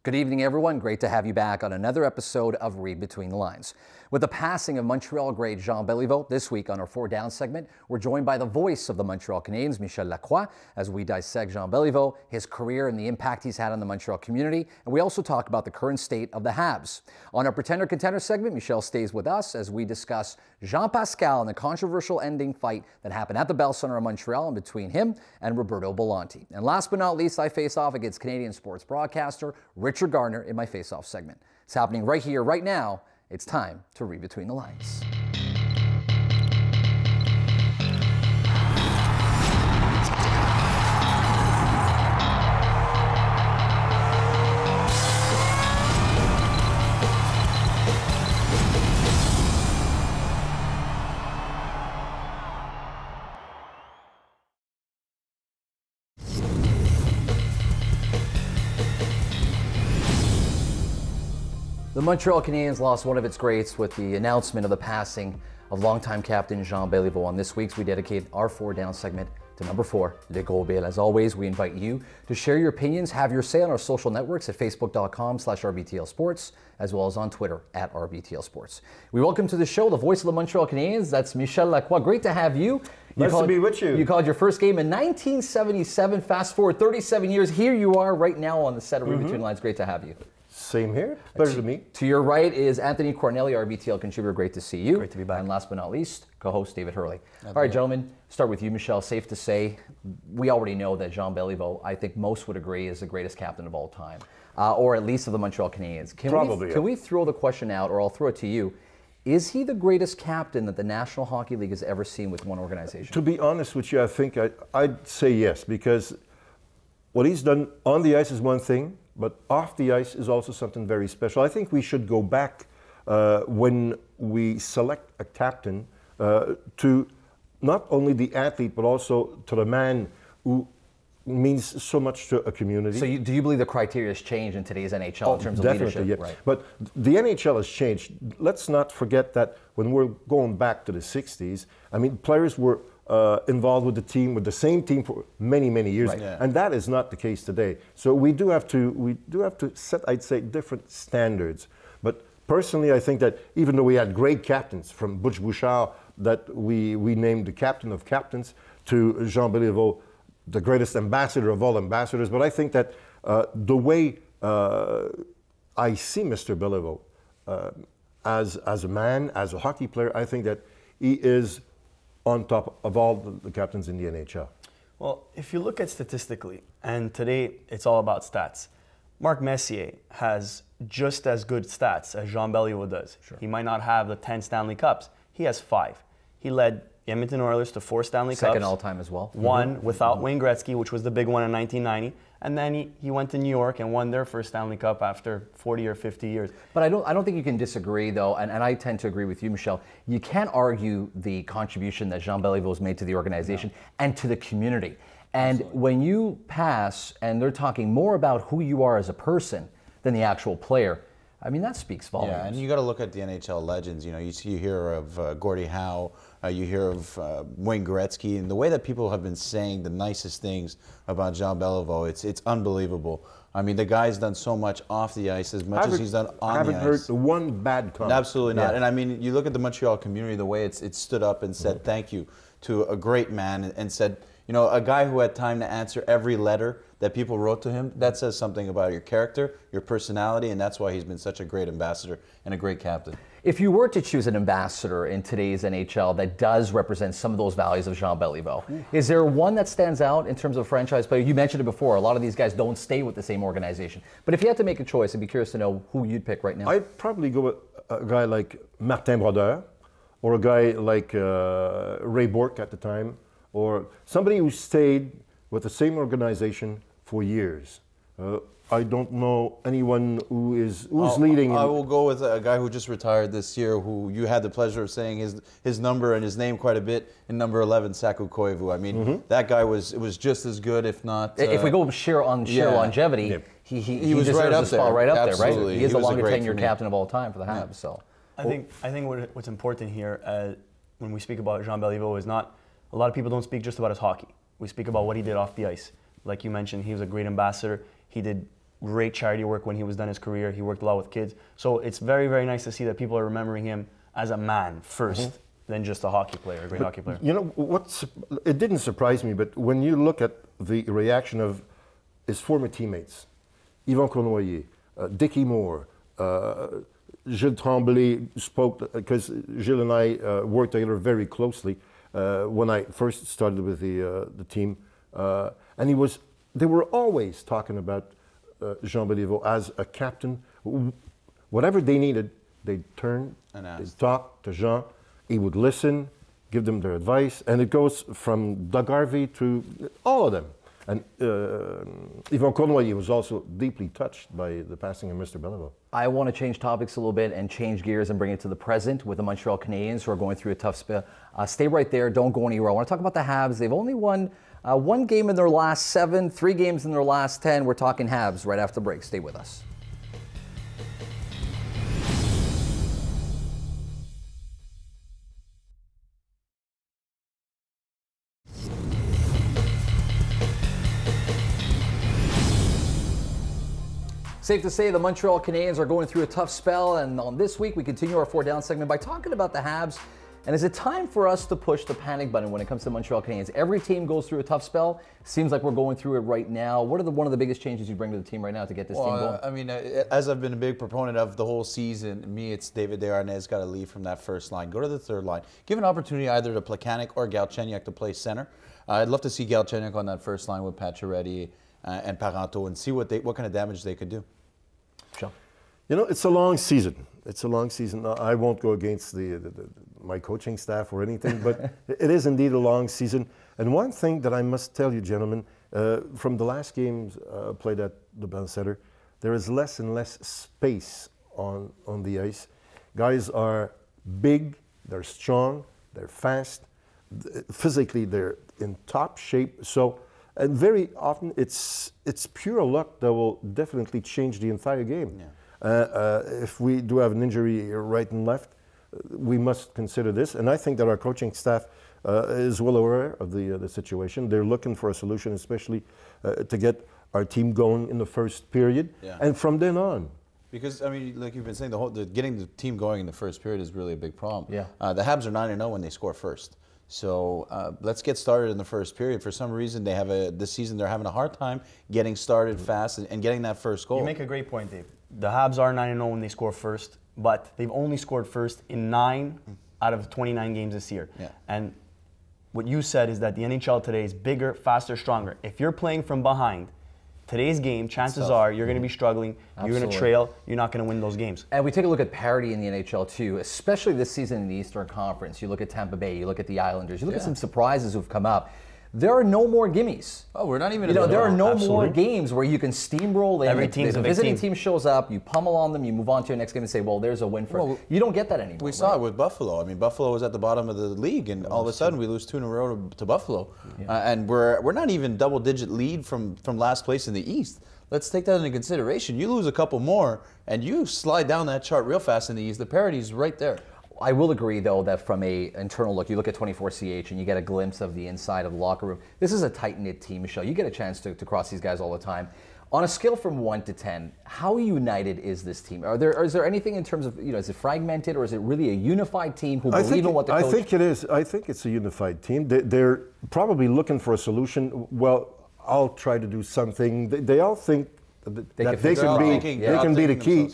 Good evening, everyone. Great to have you back on another episode of Read Between the Lines. With the passing of Montreal great Jean Beliveau this week on our Four Down segment, we're joined by the voice of the Montreal Canadiens, Michael Lacroix, as we dissect Jean Beliveau, his career and the impact he's had on the Montreal community, and we also talk about the current state of the Habs. On our Pretender Contender segment, Michel stays with us as we discuss Jean Pascal and the controversial ending fight that happened at the Bell Centre in Montreal and between him and Roberto Bolonti. And last but not least, I face off against Canadian sports broadcaster Richard Gardiner in my face-off segment. It's happening right here, right now. It's time to read between the lines. The Montreal Canadiens lost one of its greats with the announcement of the passing of longtime captain Jean Beliveau. On this week's, we dedicate our Four Down segment to number 4, Le Gros Bill. As always, we invite you to share your opinions, have your say on our social networks at facebook.com/RBTL Sports, as well as on Twitter at RBTL Sports. We welcome to the show the voice of the Montreal Canadiens. That's Michael Lacroix. Great to have you. Nice to be with you. You called your first game in 1977. Fast forward 37 years. Here you are right now on the set of Read Between the Lines. Great to have you. Same here. Pleasure to meet. To your right is Anthony Cornelli, RBTL contributor. Great to see you. Great to be back. And last but not least, co-host David Hurley. All right, gentlemen, start with you, Michel. Safe to say, we already know that Jean Beliveau, I think most would agree, is the greatest captain of all time, or at least of the Montreal Canadiens. Can we throw the question out, or I'll throw it to you? Is he the greatest captain that the National Hockey League has ever seen with one organization? To be honest with you, I think I'd say yes, because what he's done on the ice is one thing, but off the ice is also something very special. I think we should go back when we select a captain to not only the athlete, but also to the man who means so much to a community. So do you believe the criteria has changed in today's NHL in terms of leadership? Yeah. Right. But the NHL has changed. Let's not forget that when we're going back to the 60s, I mean, players were involved with the team, with the same team for many, many years, right. And that is not the case today. So we do have to set, I'd say, different standards. But personally, I think that even though we had great captains, from Butch Bouchard, that we named the captain of captains, to Jean Beliveau, the greatest ambassador of all ambassadors, but I think that the way I see Mr. Beliveau as a man, as a hockey player, I think that he is on top of all the captains in the NHL. Well, if you look at statistically, and today it's all about stats, Marc Messier has just as good stats as Jean Beliveau does. Sure. He might not have the 10 Stanley Cups. He has 5. He led Edmonton Oilers to 4 Stanley Cups. Second all-time as well. One without Wayne Gretzky, which was the big one in 1990. And then he went to New York and won their first Stanley Cup after 40 or 50 years. But I don't think you can disagree, though, and I tend to agree with you, Michel. You can't argue the contribution that Jean Beliveau has made to the organization and to the community. And absolutely. When you pass, and they're talking more about who you are as a person than the actual player, I mean, that speaks volumes. Yeah, and you got to look at the NHL legends. You know, you hear of Gordie Howe, you hear of Wayne Gretzky, and the way that people have been saying the nicest things about Jean Beliveau, it's unbelievable. I mean, the guy's done so much off the ice as much as he's done on the ice. I haven't heard one bad comment. Absolutely not. Yeah. And I mean, you look at the Montreal community, the way it's stood up and said thank you to a great man, and said, you know, a guy who had time to answer every letter that people wrote to him. That says something about your character, your personality, and that's why he's been such a great ambassador and a great captain. If you were to choose an ambassador in today's NHL that does represent some of those values of Jean Beliveau, is there one that stands out in terms of franchise player? You mentioned it before. A lot of these guys don't stay with the same organization. But if you had to make a choice, I'd be curious to know who you'd pick right now. I'd probably go with a guy like Martin Brodeur, or a guy like Ray Bourque at the time, or somebody who stayed with the same organization for years. I don't know anyone who's leading. I will go with a guy who just retired this year, who you had the pleasure of saying his number and his name quite a bit, in number 11, Saku Koivu. I mean, that guy was just as good, if not. If we go sheer longevity, he was right up there, right? He is the longest tenured captain of all time for the Habs. So I think what's important here when we speak about Jean Beliveau is not, a lot of people don't speak just about his hockey. We speak about what he did off the ice. Like you mentioned, he was a great ambassador. He did great charity work when he was done his career. He worked a lot with kids. So it's very, very nice to see that people are remembering him as a man first, than just a hockey player, a great hockey player. You know, it didn't surprise me, but when you look at the reaction of his former teammates, Yvan Cournoyer, Dickie Moore, Gilles Tremblay spoke, because Gilles and I worked together very closely when I first started with the team, and they were always talking about Jean Beliveau as a captain. Whatever they needed, they'd turn, they'd talk to Jean. He would listen, give them their advice, and it goes from Doug Harvey to all of them. And Yvan Cournoyer was also deeply touched by the passing of Mr. Beliveau. I want to change topics a little bit and change gears and bring it to the present with the Montreal Canadiens, who are going through a tough spell. Stay right there. Don't go anywhere. I want to talk about the Habs. They've only won one game in their last 7, 3 games in their last 10. We're talking Habs right after the break. Stay with us. Safe to say the Montreal Canadiens are going through a tough spell, and on this week we continue our 4 Down segment by talking about the Habs. And is it time for us to push the panic button when it comes to Montreal Canadiens? Every team goes through a tough spell. Seems like we're going through it right now. What are one of the biggest changes you bring to the team right now to get this team going? I mean, as I've been a big proponent of the whole season, it's David Desharnais got to leave from that first line. Go to the third line. Give an opportunity either to Plekanec or Galchenyuk to play center. I'd love to see Galchenyuk on that first line with Pacioretty and Parenteau and see what kind of damage they could do. Sure. You know, it's a long season. It's a long season. I won't go against my coaching staff or anything, but it is indeed a long season. And one thing that I must tell you, gentlemen, from the last games played at the Bell Center, there is less and less space on the ice. Guys are big, they're strong, they're fast. Physically, they're in top shape. So, and very often, it's pure luck that will definitely change the entire game. Yeah. If we do have an injury right and left, we must consider this. And I think that our coaching staff is well aware of the situation. They're looking for a solution, especially to get our team going in the first period, and from then on. Because, I mean, like you've been saying, getting the team going in the first period is really a big problem. Yeah. The Habs are 9-0 when they score first. So let's get started in the first period. For some reason, this season they're having a hard time getting started fast and getting that first goal. You make a great point, Dave. The Habs are 9-0 when they score first, but they've only scored first in 9 out of 29 games this year. Yeah. And what you said is that the NHL today is bigger, faster, stronger. If you're playing from behind, today's game, chances are you're going to be struggling, you're going to trail, you're not going to win those games. And we take a look at parity in the NHL too, especially this season in the Eastern Conference. You look at Tampa Bay, you look at the Islanders, you look at some surprises who've come up. There are no more gimmies. Oh, we're not even. There are no more games where you can steamroll in. Every team's a visiting team shows up, you pummel on them, you move on to your next game and say, well, there's a win for it. You don't get that anymore. We saw it with Buffalo. I mean, Buffalo was at the bottom of the league, and all of a sudden we lose 2 in a row to Buffalo, and we're not even double-digit lead from last place in the East. Let's take that into consideration. You lose a couple more, and you slide down that chart real fast in the East. The parity's right there. I will agree, though, that from an internal look, you look at 24CH and you get a glimpse of the inside of the locker room. This is a tight-knit team, Michel. You get a chance to cross these guys all the time. On a scale from 1 to 10, how united is this team? Is there anything in terms of, is it fragmented, or is it really a unified team who believe in what the coach... I think it is. I think it's a unified team. They're probably looking for a solution. Well, I'll try to do something. They all think that they can be the key,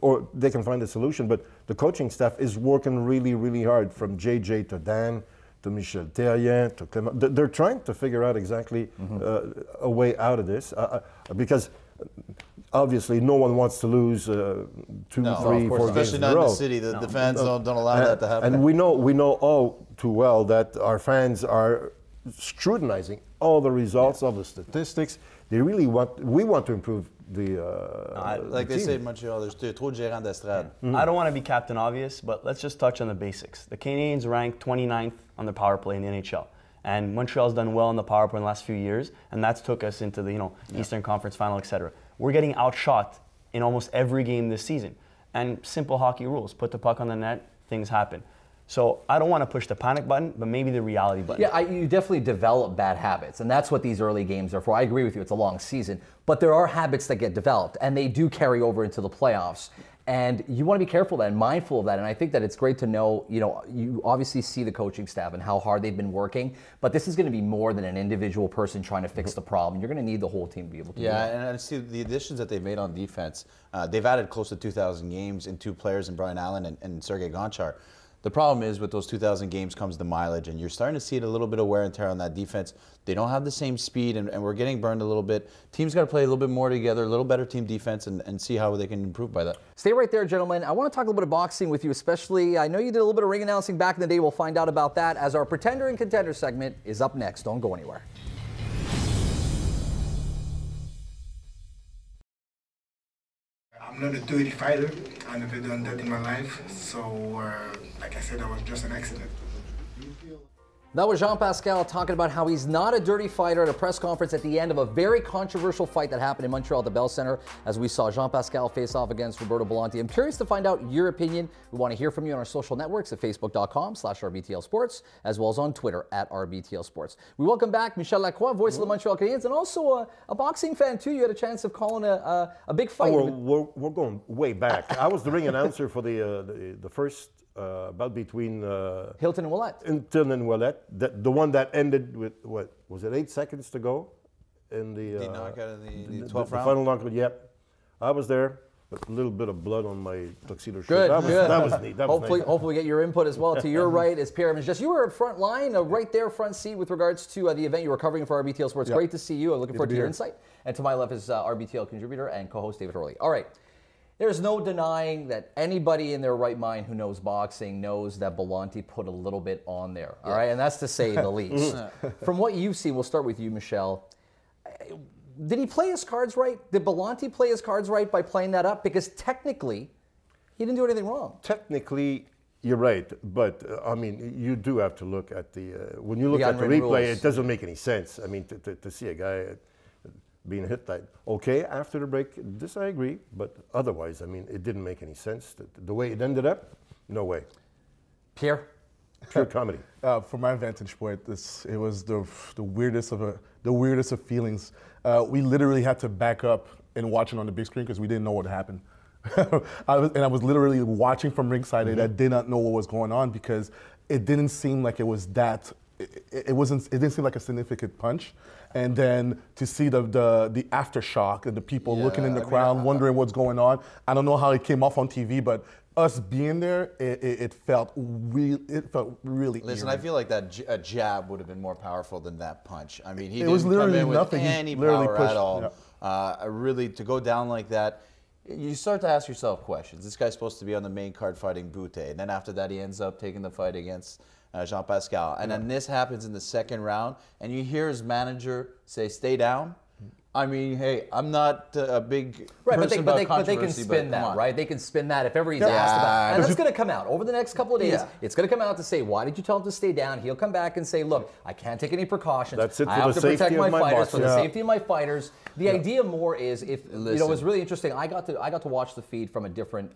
or they can find a solution. But the coaching staff is working really, really hard, from JJ to Dan to Michel Terrien to Clément. They're trying to figure out exactly a way out of this, because obviously no one wants to lose 2, 3, 4 games in a row. Especially not in the city. The fans don't allow that to happen. And we know all too well that our fans are scrutinizing all the results, all the statistics. We want to improve like they say in Montreal, there's trop de gérants d'estrade. I don't want to be Captain Obvious, but let's just touch on the basics. The Canadiens ranked 29th on the power play in the NHL. And Montreal's done well on the power play in the last few years, and that's took us into the Eastern Conference Final, etc. We're getting outshot in almost every game this season. And simple hockey rules: put the puck on the net, things happen. So I don't want to push the panic button, but maybe the reality button. Yeah, you definitely develop bad habits, and that's what these early games are for. I agree with you, it's a long season, but there are habits that get developed, and they do carry over into the playoffs. And you want to be careful of that and mindful of that. And I think that it's great to know, you obviously see the coaching staff and how hard they've been working, but this is going to be more than an individual person trying to fix the problem. You're going to need the whole team to be able to do that. Yeah, and see the additions that they've made on defense. They've added close to 2,000 games in 2 players in Brian Allen and Sergei Gonchar. The problem is with those 2,000 games comes the mileage, and you're starting to see it a little bit of wear and tear on that defense. They don't have the same speed, and we're getting burned a little bit. Teams got to play a little bit more together, a little better team defense, and see how they can improve by that. Stay right there, gentlemen. I want to talk a little bit of boxing with you, especially. I know you did a little bit of ring announcing back in the day. We'll find out about that as our Pretender and Contender segment is up next. Don't go anywhere. I'm not a dirty fighter. I've never done that in my life. So, like I said, that was just an accident. That was Jean Pascal talking about how he's not a dirty fighter at a press conference at the end of a very controversial fight that happened in Montreal at the Bell Center, as we saw Jean Pascal face off against Roberto Bolonti. I'm curious to find out your opinion. We want to hear from you on our social networks at facebook.com/RBTL Sports, as well as on Twitter at RBTL Sports. We welcome back Michael Lacroix, voice of the Montreal Canadiens, and also a boxing fan too. You had a chance of calling a big fight. Oh, we're going way back. I was the ring announcer for the first bout between Hilton and Ouellette. Hilton and Ouellette, the one that ended with, what was it, 8 seconds to go in the knockout of the 12th the round? final knockout. Yep, I was there with a little bit of blood on my tuxedo shirt. Good, That was neat. That hopefully, was nice. hopefully, we get your input as well. To your right is P.E Juste. You were front line, right there, front seat with regards to the event you were covering for RBTL Sports. Yep. Great to see you. I'm looking forward to your here. insight. And to my left is RBTL contributor and co-host David Hurley. All right. There's no denying that anybody in their right mind who knows boxing knows that Bolonti put a little bit on there, all right? And that's to say the least. From what you've seen, we'll start with you, Michel. Did he play his cards right? Did Bolonti play his cards right by playing that up? Because technically, he didn't do anything wrong. Technically, you're right, but I mean, you do have to look at the when you look The at the unwritten replay, rules. it doesn't make any sense. I mean, to see a guy being hit like, okay, after the break, this I agree, but otherwise, I mean, it didn't make any sense. The way it ended up, no way. Pierre? Pure comedy. From my vantage point, it was the weirdest of feelings. We literally had to back up and watch it on the big screen because we didn't know what happened. I was literally watching from ringside, and I did not know what was going on because it didn't seem like it was that. It didn't seem like a significant punch, and then to see the aftershock and the people looking in the crowd, wondering what's going on. I don't know how it came off on TV, but us being there, it felt really. Listen, eerie. I feel like that jab would have been more powerful than that punch. I mean, he It was didn't come literally in with nothing. He any literally power pushed, at all. yeah. Really, to go down like that, you start to ask yourself questions. This guy's supposed to be on the main card fighting Butte, and then after that, he ends up taking the fight against Jean Pascal. And then this happens in the second round, and you hear his manager say, "Stay down." I mean, hey, I'm not a big Right, person but they about can controversy, spin come that, on. right? They can spin that if ever he's asked about it. And that's going to come out over the next couple of days. Yeah. It's going to come out to say, why did you tell him to stay down? He'll come back and say, look, I can't take any precautions. That's it I for have the to protect safety my of my fighters for the boxers." safety of my fighters. The idea more is if it Listen. was really interesting. I got to watch the feed from a different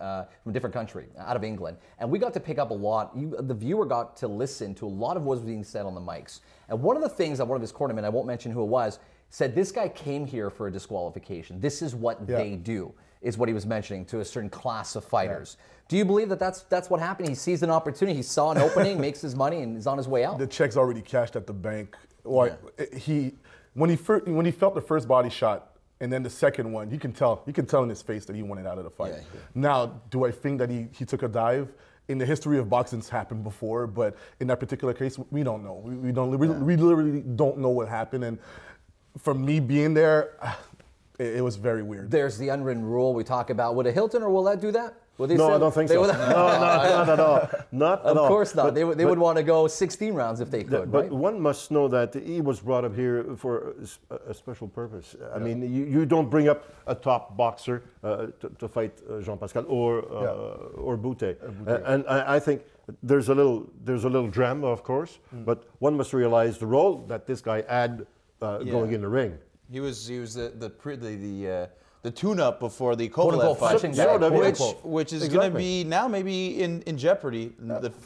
country, out of England, and we got to pick up a lot. The viewer got to listen to a lot of what was being said on the mics. And one of the things that one of his cornermen, I won't mention who it was, said this guy came here for a disqualification. This is what they do, is what he was mentioning to a certain class of fighters. Do you believe that that's what happened? He sees an opportunity, he saw an opening, makes his money, and is on his way out? The check's already cashed at the bank. When he felt the first body shot and then the second one, you can tell in his face that he wanted out of the fight. Yeah. Now, do I think that he took a dive? In the history of boxing, it's happened before, but in that particular case, we don't know. We literally don't know what happened. And for me being there, it was very weird. There's the unwritten rule we talk about. Would a Hilton or Ouellette do that? Would they No, say- I don't think they so. would- Not at all. Not at all. Of course not. But- They would want to go 16 rounds if they could, But right? one must know that he was brought up here for a special purpose. I mean, you don't bring up a top boxer to fight Jean Pascal or Butte. And I think there's a little drama, of course, but one must realize the role that this guy had going in the ring. He was the the tune-up before the Quote-unquote Kovalev fight, punching bag. which is going to be now maybe in jeopardy,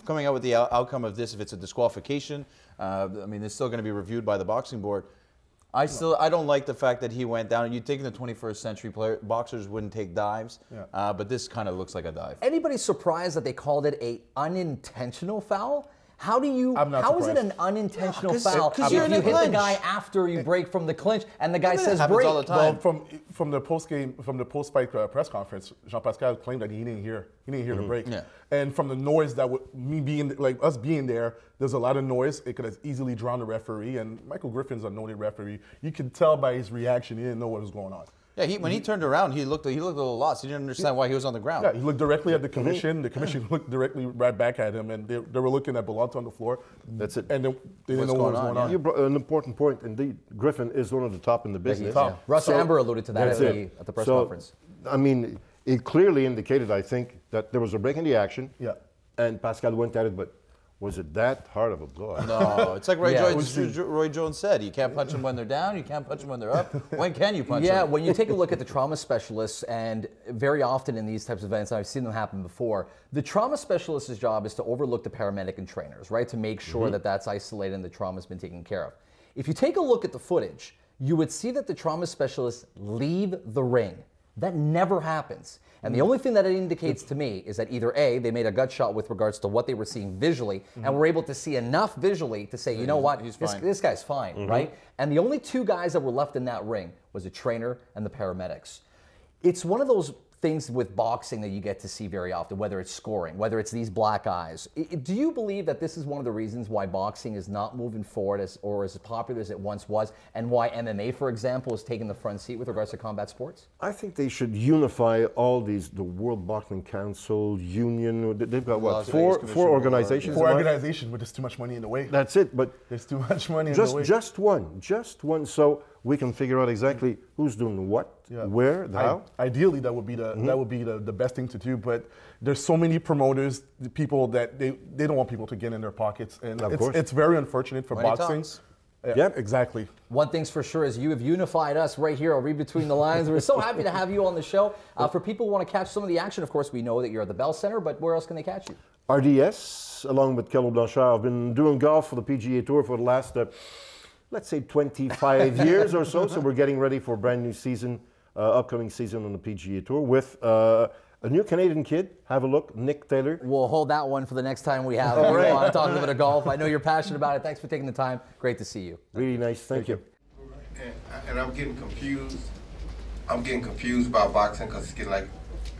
coming out with the outcome of this, if it's a disqualification. I mean, it's still going to be reviewed by the boxing board. I don't like the fact that he went down. You'd think in the 21st century, boxers wouldn't take dives, but this kind of looks like a dive. Anybody surprised that they called it a unintentional foul? How do you? I'm not how is it surprised. an unintentional foul if you're in you a hit the clinch. guy after you break from the clinch and the guy says happens break? all the time. Well, from the post-fight press conference, Jean Pascal claimed that he didn't hear the break. Yeah. And from the noise that us being there, there's a lot of noise. It could have easily drowned the referee. And Michael Griffin's a noted referee. You can tell by his reaction he didn't know what was going on. Yeah, when he turned around, he looked a little lost. He didn't understand why he was on the ground. Yeah, he looked directly at the commission. The commission looked directly right back at him, and they were looking at Bolonti on the floor. That's it. And they didn't know what was going on. You brought an important point. Indeed, Griffin is one of the top in the business. Yeah. Russ Amber alluded to that at the press conference. I mean, it clearly indicated, I think, that there was a break in the action. Yeah. And Pascal went at it, but was it that hard of a blow? No, it's like Roy Jones said. You can't punch them when they're down. You can't punch them when they're up. When can you punch them? Yeah, when you take a look at the trauma specialists, and very often in these types of events, I've seen them happen before, the trauma specialist's job is to overlook the paramedic and trainers, right? To make sure that that's isolated and the trauma's been taken care of. If you take a look at the footage, you would see that the trauma specialists leave the ring. That never happens. And the only thing that it indicates to me is that either A, they made a gut shot with regards to what they were seeing visually, and were able to see enough visually to say, you know what, this guy's fine, right? And the only two guys that were left in that ring was a trainer and the paramedics. It's one of those things with boxing that you get to see very often, whether it's scoring, whether it's these black eyes. Do you believe that this is one of the reasons why boxing is not moving forward as popular as it once was, and why MMA, for example, is taking the front seat with regards to combat sports? I think they should unify all these, the World Boxing Council, Union, they've got what, four organizations? For organization, but there's too much money in the way. That's it, but There's too much money in the way. just one, so we can figure out exactly who's doing what, where, how. Ideally, that would be the best thing to do. But there's so many promoters, the people that they don't want people to get in their pockets, and it's very unfortunate for boxing. Yeah, exactly. One thing's for sure is you have unified us right here on Read Between the Lines. We're so happy to have you on the show. For people who want to catch some of the action, of course, we know that you're at the Bell Center, but where else can they catch you? RDS, along with Carlo Blanchard, have been doing golf for the PGA Tour for the last, let's say, 25 years or so. So we're getting ready for a brand new season, upcoming season on the PGA Tour with a new Canadian kid. Have a look, Nick Taylor. We'll hold that one for the next time we have you on to talk a little bit of golf. I know you're passionate about it. Thanks for taking the time. Great to see you. Really nice. Thank you. And I'm getting confused. I'm getting confused about boxing because it's getting like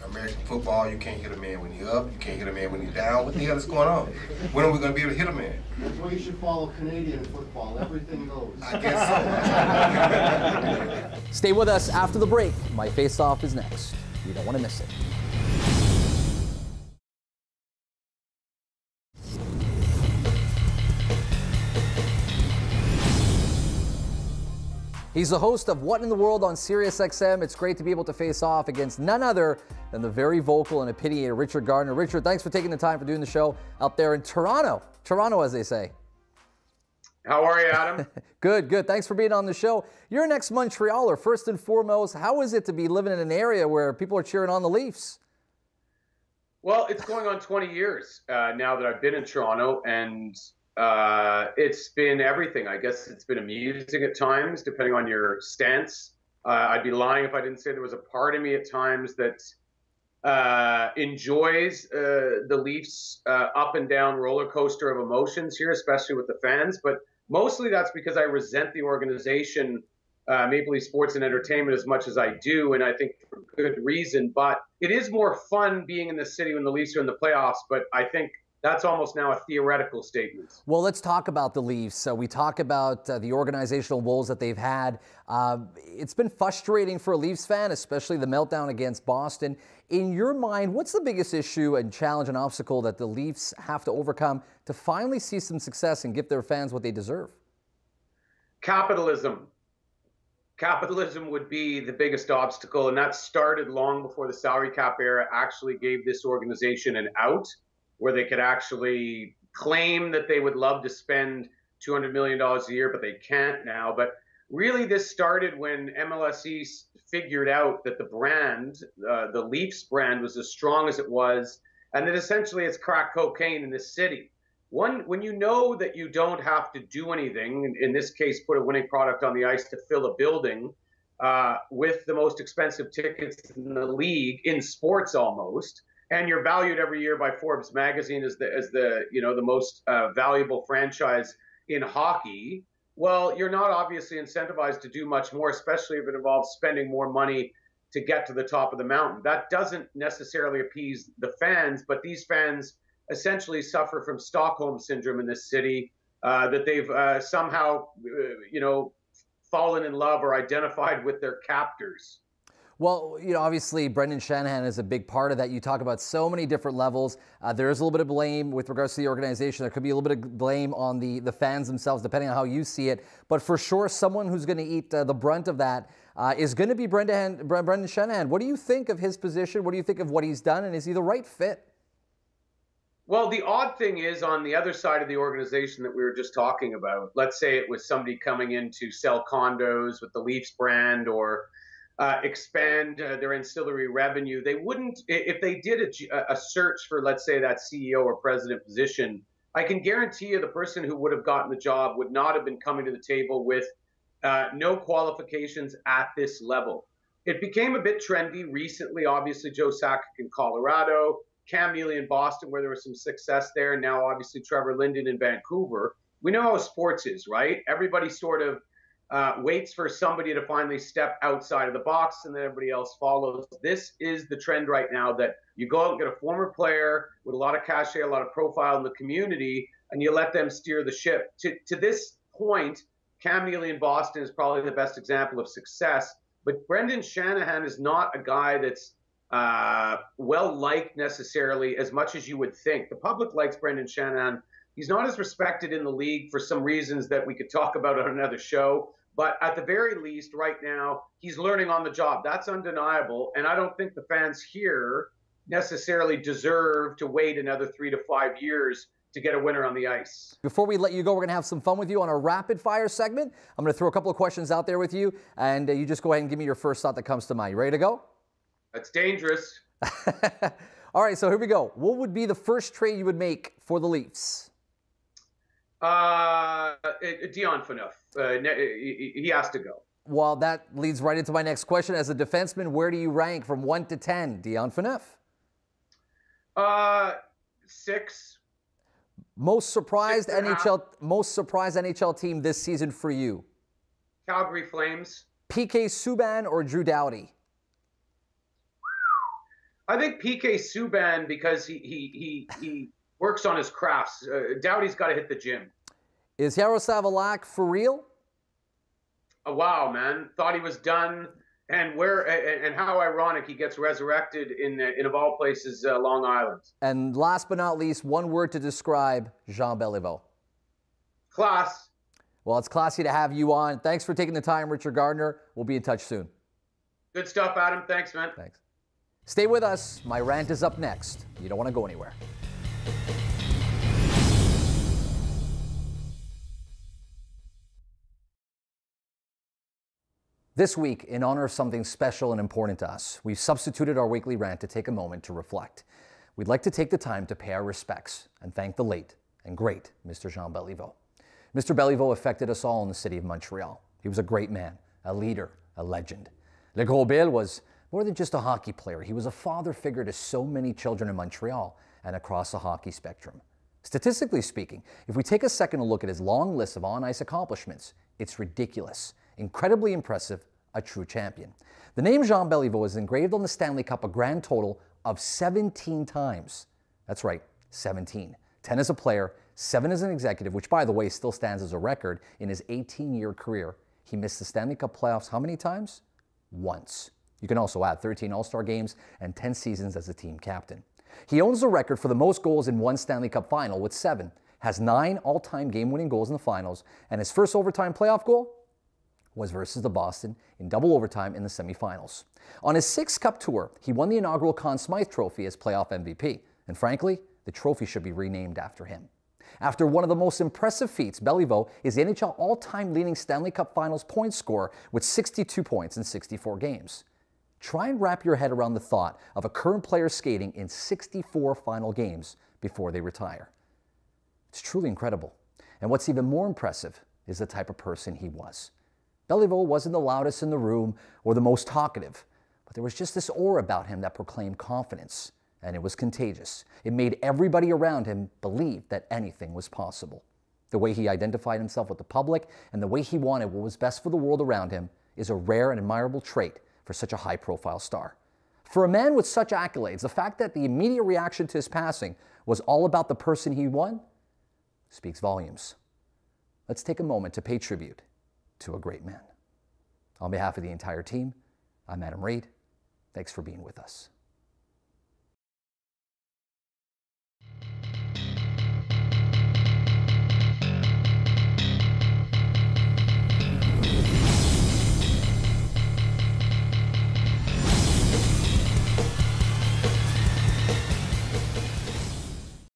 American football. You can't hit a man when he's up. You can't hit a man when he's down. What the hell is going on? When are we going to be able to hit a man? That's why you should follow Canadian football. Everything goes. I guess so. Stay with us after the break. My Face Off is next. You don't want to miss it. He's the host of What in the World on SiriusXM. It's great to be able to face off against none other than the very vocal and opinionated Richard Gardiner. Richard, thanks for taking the time for doing the show out there in Toronto. Toronto, as they say. How are you, Adam? Good, good. Thanks for being on the show. You're an ex-Montrealer. First and foremost, how is it to be living in an area where people are cheering on the Leafs? Well, it's going on 20 years now that I've been in Toronto, and it's been everything. I guess it's been amusing at times, depending on your stance. I'd be lying if I didn't say there was a part of me at times that enjoys the Leafs' up and down roller coaster of emotions here, especially with the fans. But mostly that's because I resent the organization, Maple Leaf Sports and Entertainment, as much as I do, and I think for good reason. But it is more fun being in the city when the Leafs are in the playoffs, but I think that's almost now a theoretical statement. Well, let's talk about the Leafs. We talk about the organizational woes that they've had. It's been frustrating for a Leafs fan, especially the meltdown against Boston. In your mind, what's the biggest issue and challenge and obstacle that the Leafs have to overcome to finally see some success and give their fans what they deserve? Capitalism. Capitalism would be the biggest obstacle, and that started long before the salary cap era actually gave this organization an out, where they could actually claim that they would love to spend $200 million a year, but they can't now. But really, this started when MLS East figured out that the brand, the Leafs brand, was as strong as it was, and that essentially it's crack cocaine in this city. When you know that you don't have to do anything, in this case, put a winning product on the ice to fill a building with the most expensive tickets in the league, in sports almost, and you're valued every year by Forbes magazine as the most valuable franchise in hockey. Well, you're not obviously incentivized to do much more, especially if it involves spending more money to get to the top of the mountain. That doesn't necessarily appease the fans, but these fans essentially suffer from Stockholm syndrome in this city, that they've somehow, fallen in love or identified with their captors. Well, obviously Brendan Shanahan is a big part of that. You talk about so many different levels. There is a little bit of blame with regards to the organization. There could be a little bit of blame on the fans themselves, depending on how you see it. But for sure, someone who's going to eat the brunt of that is going to be Brendan Shanahan. What do you think of his position? What do you think of what he's done? And is he the right fit? Well, the odd thing is, on the other side of the organization that we were just talking about, let's say it was somebody coming in to sell condos with the Leafs brand or expand their ancillary revenue. They wouldn't, if they did a search for, let's say, that CEO or president position, I can guarantee you the person who would have gotten the job would not have been coming to the table with no qualifications at this level. It became a bit trendy recently. Obviously, Joe Sakic in Colorado, Cam Neely in Boston, where there was some success there, and now obviously Trevor Linden in Vancouver. We know how sports is, right? Everybody sort of waits for somebody to finally step outside of the box, and then everybody else follows. This is the trend right now, that you go out and get a former player with a lot of cachet, a lot of profile in the community, and you let them steer the ship. To this point, Cam Neely in Boston is probably the best example of success, but Brendan Shanahan is not a guy that's well-liked necessarily as much as you would think. The public likes Brendan Shanahan. He's not as respected in the league for some reasons that we could talk about on another show. But at the very least, right now, he's learning on the job. That's undeniable. And I don't think the fans here necessarily deserve to wait another 3 to 5 years to get a winner on the ice. Before we let you go, we're going to have some fun with you on a rapid fire segment. I'm going to throw a couple of questions out there with you, and you just go ahead and give me your first thought that comes to mind. You ready to go? That's dangerous. All right, so here we go. What would be the first trade you would make for the Leafs? Dion Phaneuf. He has to go. Well, that leads right into my next question. As a defenseman, where do you rank from 1 to 10? Dion Phaneuf? 6. Most surprised NHL team this season for you? Calgary Flames. P.E Subban or Drew Doughty? I think P.E Subban, because he works on his crafts. Doughty's got to hit the gym. Is Yaroslav Halak for real? Oh, wow, man. Thought he was done. And how ironic he gets resurrected in of all places, Long Island. And last but not least, one word to describe Jean Beliveau. Class. Well, it's classy to have you on. Thanks for taking the time, Richard Gardiner. We'll be in touch soon. Good stuff, Adam. Thanks, man. Thanks. Stay with us. My rant is up next. You don't want to go anywhere. This week, in honor of something special and important to us, we've substituted our weekly rant to take a moment to reflect. We'd like to take the time to pay our respects and thank the late and great Mr. Jean Beliveau. Mr. Beliveau affected us all in the city of Montreal. He was a great man, a leader, a legend. Le Gros Bill was more than just a hockey player. He was a father figure to so many children in Montreal and across the hockey spectrum. Statistically speaking, if we take a second to look at his long list of on-ice accomplishments, it's ridiculous. Incredibly impressive, a true champion. The name Jean Beliveau is engraved on the Stanley Cup a grand total of 17 times. That's right, 17. 10 as a player, 7 as an executive, which by the way still stands as a record in his 18-year career. He missed the Stanley Cup playoffs how many times? Once. You can also add 13 All-Star games and 10 seasons as a team captain. He owns the record for the most goals in one Stanley Cup final with 7, has 9 all-time game-winning goals in the finals, and his first overtime playoff goal was versus the Boston in double overtime in the semifinals. On his 6th Cup tour, he won the inaugural Conn Smythe Trophy as playoff MVP, and frankly, the trophy should be renamed after him. After one of the most impressive feats, Beliveau is the NHL all-time leading Stanley Cup Finals point scorer with 62 points in 64 games. Try and wrap your head around the thought of a current player skating in 64 final games before they retire. It's truly incredible. And what's even more impressive is the type of person he was. Beliveau wasn't the loudest in the room or the most talkative, but there was just this aura about him that proclaimed confidence, and it was contagious. It made everybody around him believe that anything was possible. The way he identified himself with the public and the way he wanted what was best for the world around him is a rare and admirable trait for such a high-profile star. For a man with such accolades, the fact that the immediate reaction to his passing was all about the person he won speaks volumes. Let's take a moment to pay tribute to a great man. On behalf of the entire team, I'm Adam Reid. Thanks for being with us.